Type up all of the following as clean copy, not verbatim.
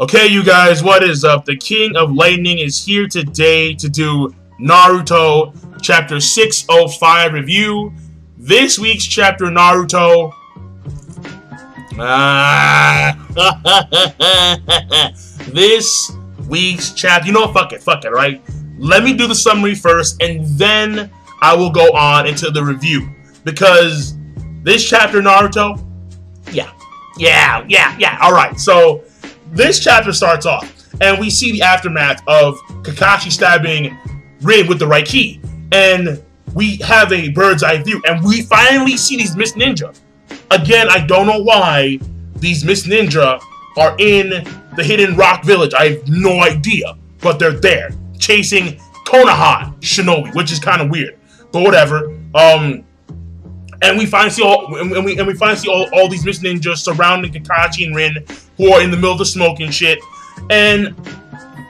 Okay, you guys, what is up? The King of Lightning is here today to do Naruto Chapter 605 review. This week's chapter, Naruto. This week's chapter. You know what? Fuck it, right? Let me do the summary first, and then I will go on into the review. Because this chapter, Naruto, yeah. Alright, so this chapter starts off, and we see the aftermath of Kakashi stabbing Rin with the right key. And we have a bird's eye view, and we finally see these Mist Ninja. Again, I don't know why these Mist Ninja are in the Hidden Rock Village. I have no idea, but they're there, chasing Konoha Shinobi, which is kind of weird, but whatever. And we finally see all these Mist Ninjas surrounding Kakashi and Rin, who are in the middle of the smoke and shit. And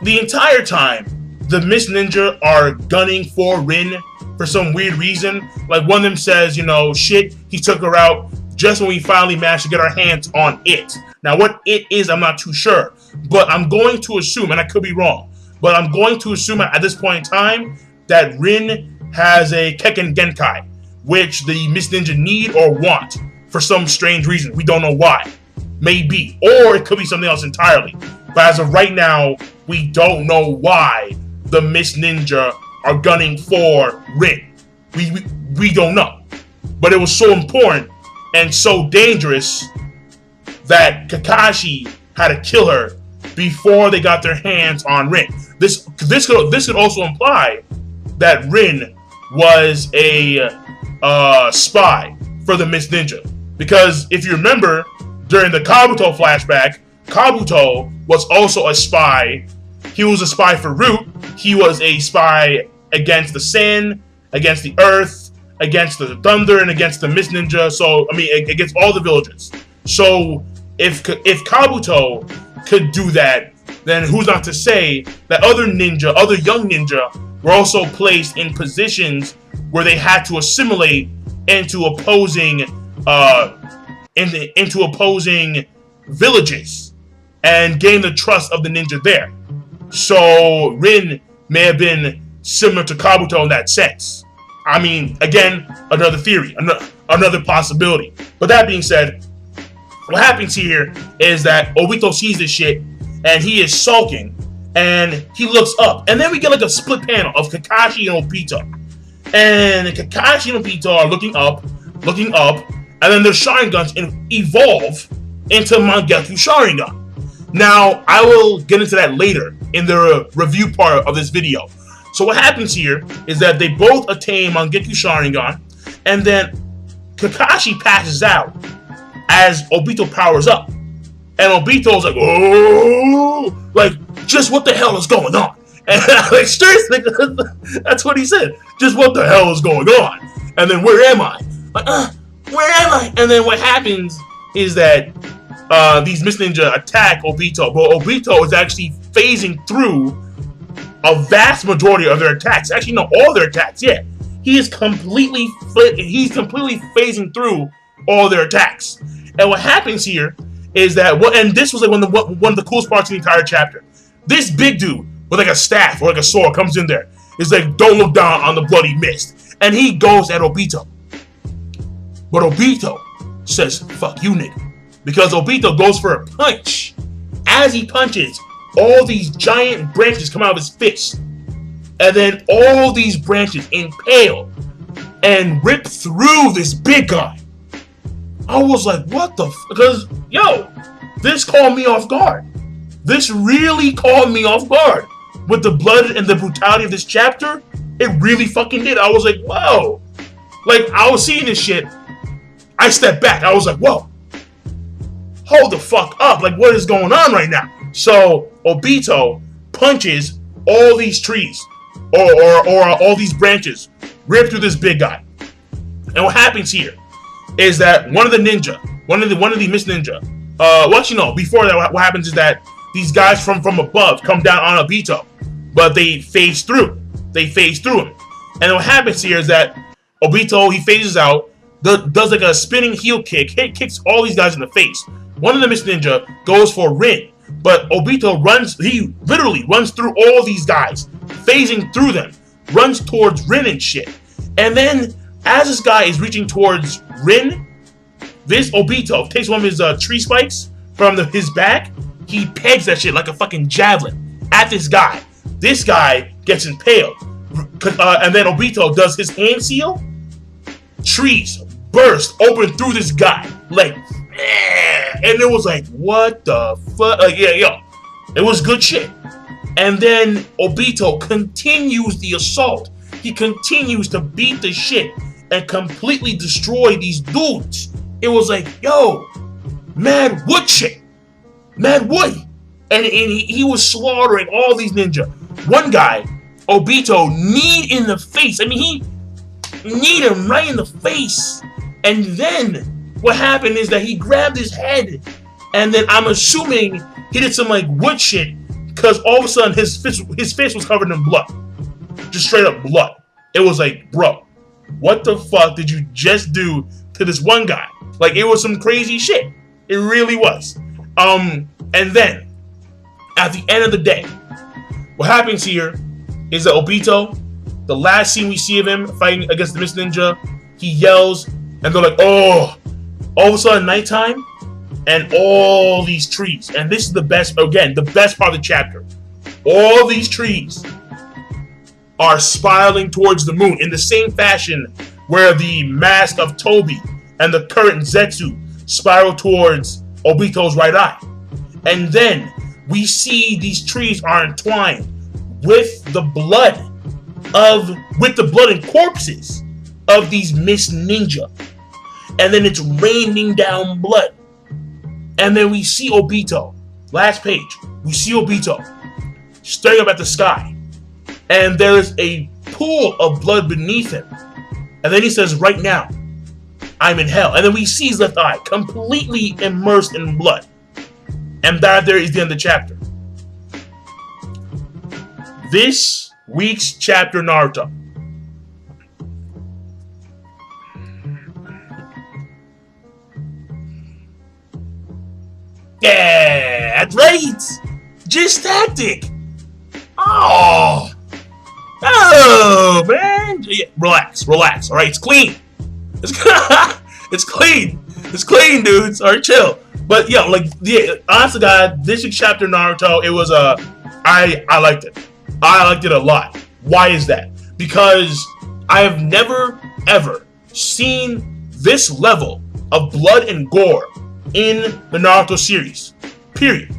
the entire time, the Mist Ninja are gunning for Rin for some weird reason. Like, one of them says, shit, he took her out just when we finally managed to get our hands on it. Now, what it is, I'm not too sure. But I'm going to assume, and I could be wrong, but I'm going to assume at this point in time that Rin has a Kekken Genkai, which the Mist Ninja need or want for some strange reason. We don't know why. Maybe. Or it could be something else entirely. But as of right now, we don't know why the Mist Ninja are gunning for Rin. We don't know. But it was so important and so dangerous that Kakashi had to kill her before they got their hands on Rin. This could also imply that Rin was a spy for the Mist Ninja. Because if you remember, during the Kabuto flashback, Kabuto was also a spy. He was a spy for Root. He was a spy against the Sand, against the Earth, against the Thunder, and against the Mist Ninja. So, against all the villages. So, if Kabuto could do that, then who's not to say that other young ninja, were also placed in positions where they had to assimilate into opposing villages and gain the trust of the ninja there. So Rin may have been similar to Kabuto in that sense. Again, another theory, another possibility. But that being said, what happens here is that Obito sees this shit and he is sulking and he looks up, and then we get like a split panel of Kakashi and Obito. And Kakashi and Obito are looking up, and then their Sharingans evolve into Mangekyou Sharingan. Now, I will get into that later in the review part of this video. So what happens here is that they both attain Mangekyou Sharingan, and then Kakashi passes out as Obito powers up. And Obito's like, oh, like, just what the hell is going on? And like, seriously, that's what he said. Just what the hell is going on? And then, where am I? Like, where am I? And then what happens is that these Mist Ninja attack Obito, but Obito is actually phasing through a vast majority of their attacks. Actually, no, all their attacks. Yeah, he's completely phasing through all their attacks. And what happens here is that, and this was like one of the coolest parts of the entire chapter. This big dude with like a staff or like a sword comes in there. It's like, don't look down on the bloody mist. And he goes at Obito. But Obito says, fuck you, nigga. Because Obito goes for a punch. As he punches, all these giant branches come out of his fist. And then all these branches impale and rip through this big guy. I was like, what the because, this caught me off guard. This really caught me off guard. With the blood and the brutality of this chapter, it really fucking did. I was like, whoa. Like, I was seeing this shit. I stepped back. I was like, whoa. Hold the fuck up. Like, what is going on right now? So, Obito punches all these trees, or all these branches, rip through this big guy. And what happens here is that one of the Mist Ninja, before that, what happens is that these guys from above come down on Obito, but they phase through. They phase through him. And what happens here is that Obito, he phases out, does like a spinning heel kick, kicks all these guys in the face. One of the Mist Ninja goes for Rin, But Obito he literally runs through all these guys, phasing through them, runs towards Rin and shit. And then, as this guy is reaching towards Rin, this Obito takes one of his tree spikes from his back. He pegs that shit like a fucking javelin at this guy. This guy gets impaled. And then Obito does his hand seal. Trees burst open through this guy. Like, and it was like, what the fuck? Like, yeah, yo. It was good shit. And then Obito continues the assault. He continues to beat the shit and completely destroy these dudes. It was like, yo, mad wood shit. Mad wood. And he was slaughtering all these ninja. One guy, Obito, kneed in the face. I mean, he kneed him right in the face. And then what happened is that he grabbed his head. And then I'm assuming he did some like wood shit. Because all of a sudden his face was covered in blood. Just straight up blood. It was like, bro, what the fuck did you just do to this one guy? Like, it was some crazy shit. It really was. And then, at the end of the day, what happens here is that Obito, the last scene we see of him fighting against the Mist Ninja, he yells, and they're like, oh, all of a sudden nighttime, and all these trees. And this is the best, again, the best part of the chapter. All these trees are spiraling towards the moon in the same fashion where the mask of Toby and the current Zetsu spiral towards Obito's right eye. And then we see these trees are entwined with the blood and corpses of these Mist Ninja. And then it's raining down blood. And then we see Obito, last page, we see Obito staring up at the sky. And there's a pool of blood beneath him. And then he says, right now, I'm in hell. And then we see his left eye completely immersed in blood. And that there is the end of the chapter. This week's chapter, Naruto. Yeah, that's right. Just tactic. Oh, man. Yeah, relax. All right, it's clean. It's clean. It's clean, dudes. All right, chill. But yeah, like, yeah, honest to God, this week's chapter Naruto, it was I liked it. I liked it a lot. Why is that? Because I have never ever seen this level of blood and gore in the Naruto series. Period.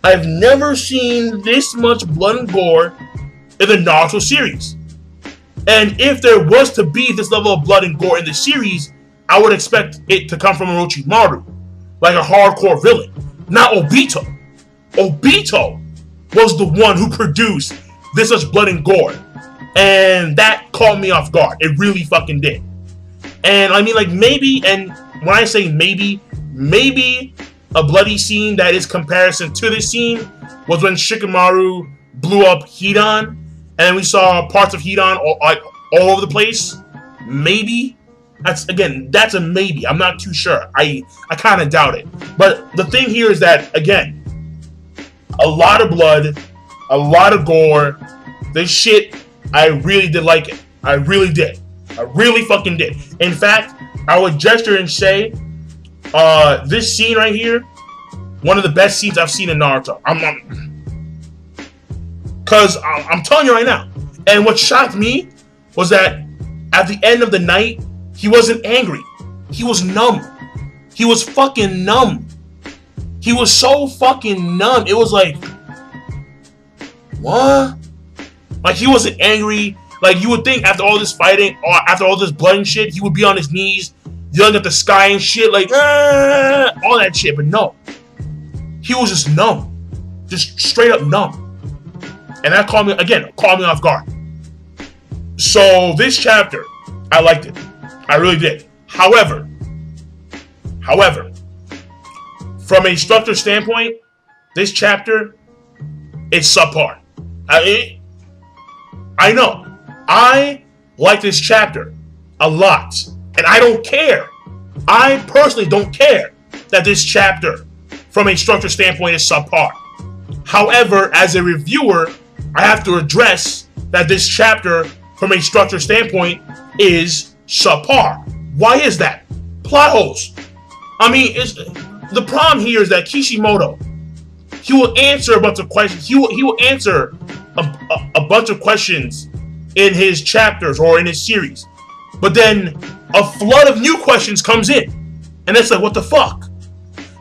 I've never seen this much blood and gore in the Naruto series. And if there was to be this level of blood and gore in the series, I would expect it to come from Orochimaru, like a hardcore villain, not Obito. Obito was the one who produced this much blood and gore, and that caught me off guard. It really fucking did. And I mean, like, maybe, and when I say maybe a bloody scene that is comparison to this scene was when Shikamaru blew up Hidan, and then we saw parts of Hidan all over the place. Maybe. That's a maybe. I'm not too sure. I kind of doubt it. But the thing here is that, again, a lot of blood, a lot of gore. This shit, I really did like it. I really did. I really fucking did. In fact, I would gesture and say, this scene right here, one of the best scenes I've seen in Naruto. Cause I'm telling you right now. And what shocked me was that at the end of the night, he wasn't angry. He was numb. He was fucking numb. He was so fucking numb. It was like, what? Like, he wasn't angry. Like, you would think after all this fighting, or after all this blood and shit, he would be on his knees, yelling at the sky and shit, like, all that shit. But no. He was just numb. Just straight up numb. And that caught me off guard. So, this chapter, I liked it. I really did. However, from a structure standpoint, this chapter is subpar. I know. I like this chapter a lot. And I don't care. I personally don't care that this chapter from a structure standpoint is subpar. However, as a reviewer, I have to address that this chapter, from a structure standpoint, is subpar. Why is that? Plot holes. I mean, the problem here is that Kishimoto, he will answer a bunch of questions. He will answer a bunch of questions in his chapters or in his series. But then a flood of new questions comes in. And it's like, what the fuck?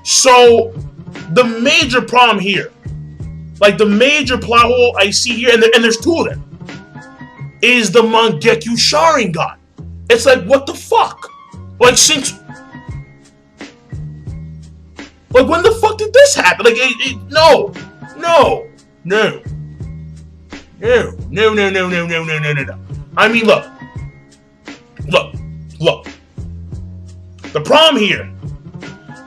So, the major problem here, like the major plot hole I see here, and there's two of them, is the Mangekyo Sharingan. It's like, what the fuck? Like, like, when the fuck did this happen? Like, no. I mean, look. The problem here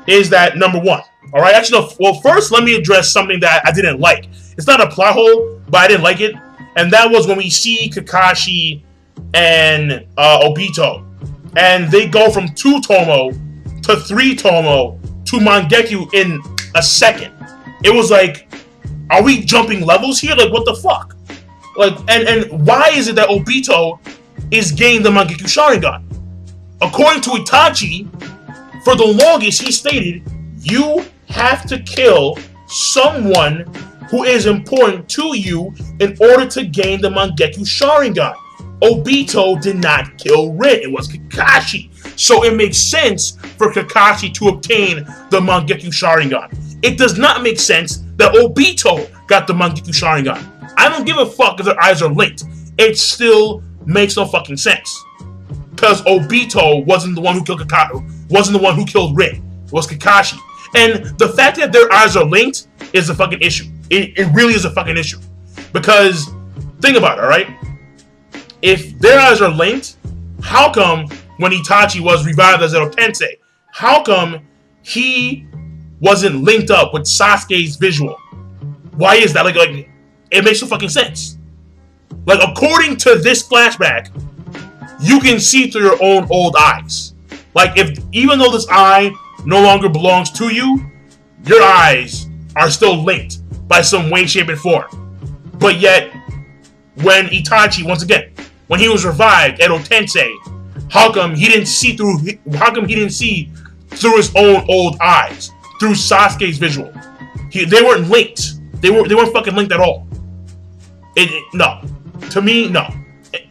is that, number one, all right, actually, no, well, first, let me address something that I didn't like. It's not a plot hole, but I didn't like it, and that was when we see Kakashi and Obito, and they go from 2 Tomo to 3 Tomo to Mangekyo in a second. It was like, are we jumping levels here? Like, what the fuck? Like, and why is it that Obito is getting the Mangekyo Sharingan? According to Itachi, for the longest, he stated, you have to kill someone who is important to you in order to gain the Mangekyo Sharingan. Obito did not kill Rin. It was Kakashi. So it makes sense for Kakashi to obtain the Mangekyo Sharingan. It does not make sense that Obito got the Mangekyo Sharingan. I don't give a fuck if their eyes are linked. It still makes no fucking sense. Because Obito wasn't the one who killed Kakashi, wasn't the one who killed Rin. It was Kakashi. And the fact that their eyes are linked is a fucking issue. It really is a fucking issue. Because, think about it, alright? If their eyes are linked, how come when Itachi was revived as Edo Tensei, how come he wasn't linked up with Sasuke's visual? Why is that? Like, it makes no fucking sense. Like, according to this flashback, you can see through your own old eyes. Like, even though this eye no longer belongs to you, your eyes are still linked by some way, shape, and form. But yet, when Itachi, once again, when he was revived, Edo Tensei, how come he didn't see through his own old eyes, through Sasuke's visual? They weren't linked. They weren't fucking linked at all. No. To me, no.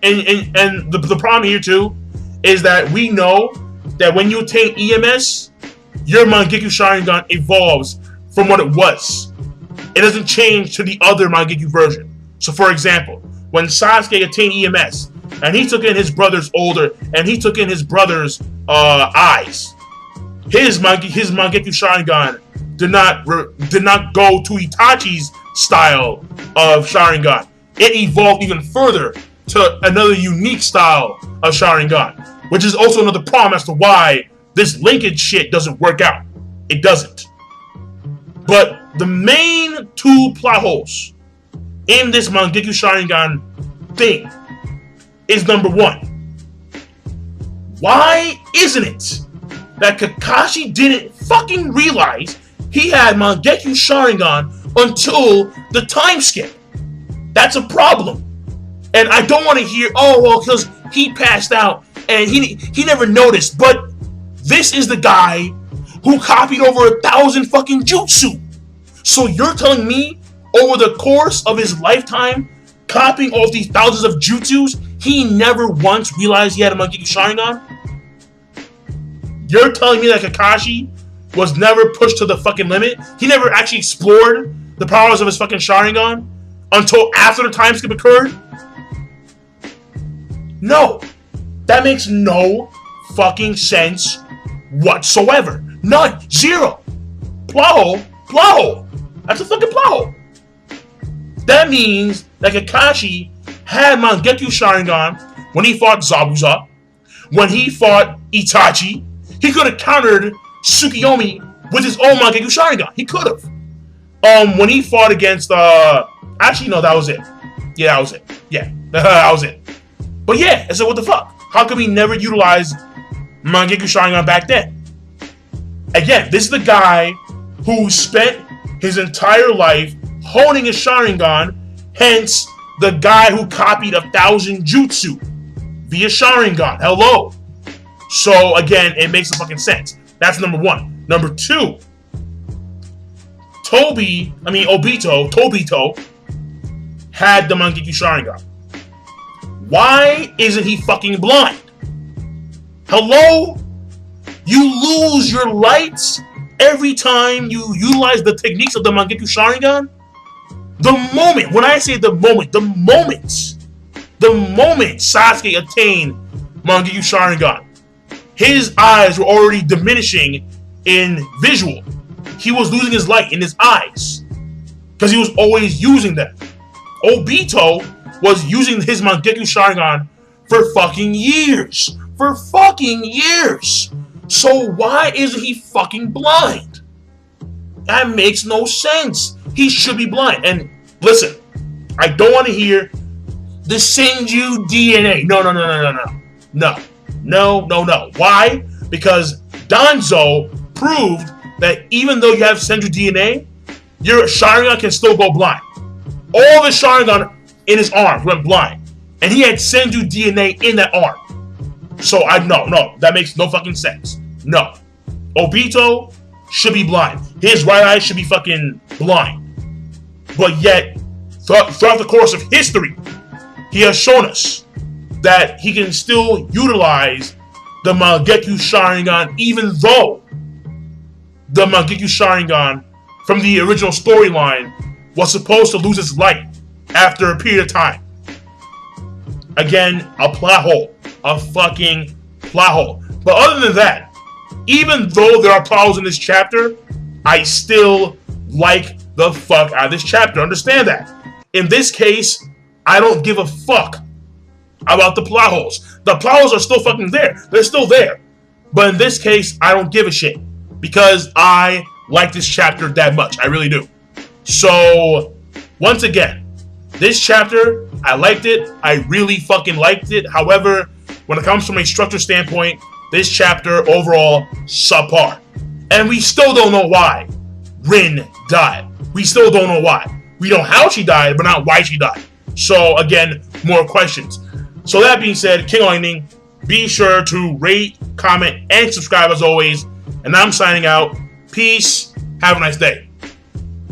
And the problem here too is that we know that when you attain EMS, your Mangekyo Sharingan evolves from what it was. It doesn't change to the other Mangekyo version. So, for example, when Sasuke attained EMS and he took in his brother's eyes, his Mangekyo Sharingan did not go to Itachi's style of Sharingan. It evolved even further to another unique style of Sharingan, which is also another problem as to why this linkage shit doesn't work out. It doesn't. But the main 2 plot holes in this Mangekyo Sharingan thing is, number 1, why isn't it that Kakashi didn't fucking realize he had Mangekyo Sharingan until the time skip? That's a problem. And I don't want to hear, oh, well, because he passed out and he never noticed. But this is the guy who copied over 1,000 fucking jutsu. So you're telling me over the course of his lifetime, copying all of these thousands of jutsus, he never once realized he had a Mangekyo Sharingan? You're telling me that Kakashi was never pushed to the fucking limit? He never actually explored the powers of his fucking Sharingan until after the time skip occurred? No. That makes no fucking sense whatsoever. None. Zero. Plot hole. That's a fucking plot hole. That means that Kakashi had Mangekyo Sharingan when he fought Zabuza, when he fought Itachi. He could have countered Tsukiyomi with his own Mangekyo Sharingan. He could have. When he fought against, actually, no, that was it. Yeah, that was it. Yeah, that was it. But yeah, I said, what the fuck? How come he never utilized Mangekyo Sharingan back then? Again, this is the guy who spent his entire life honing his Sharingan, hence the guy who copied 1,000 jutsu via Sharingan. Hello. So again, it makes a fucking sense. That's number one. Number two, Obito had the Mangekyo Sharingan. Why isn't he fucking blind? Hello? You lose your lights every time you utilize the techniques of the Mangekyo Sharingan? The moment Sasuke attained Mangekyo Sharingan, his eyes were already diminishing in visual. He was losing his light in his eyes because he was always using them. Obito was using his Mangekyo Sharingan for fucking years. So why isn't he fucking blind? That makes no sense. He should be blind. And listen, I don't want to hear the Senju DNA. No. Why? Because Danzo proved that even though you have Senju DNA, your Sharingan can still go blind. All the Sharingan in his arms went blind. And he had Senju DNA in that arm. So no, that makes no fucking sense. No. Obito should be blind. His right eye should be fucking blind. But yet, throughout the course of history, he has shown us that he can still utilize the Mangekyo Sharingan, even though the Mangekyo Sharingan from the original storyline was supposed to lose its light after a period of time. Again, a plot hole. A fucking plot hole. But other than that, even though there are plot holes in this chapter, I still like the fuck out of this chapter. Understand that. In this case, I don't give a fuck about the plot holes. The plot holes are still fucking there. They're still there. But in this case, I don't give a shit. Because I like this chapter that much. I really do. So, once again, this chapter, I liked it. I really fucking liked it. However, when it comes from a structure standpoint, this chapter overall subpar. And we still don't know why Rin died. We still don't know why. We know how she died, but not why she died. So again, more questions. So that being said, King Lightning, be sure to rate, comment, and subscribe as always. And I'm signing out. Peace. Have a nice day.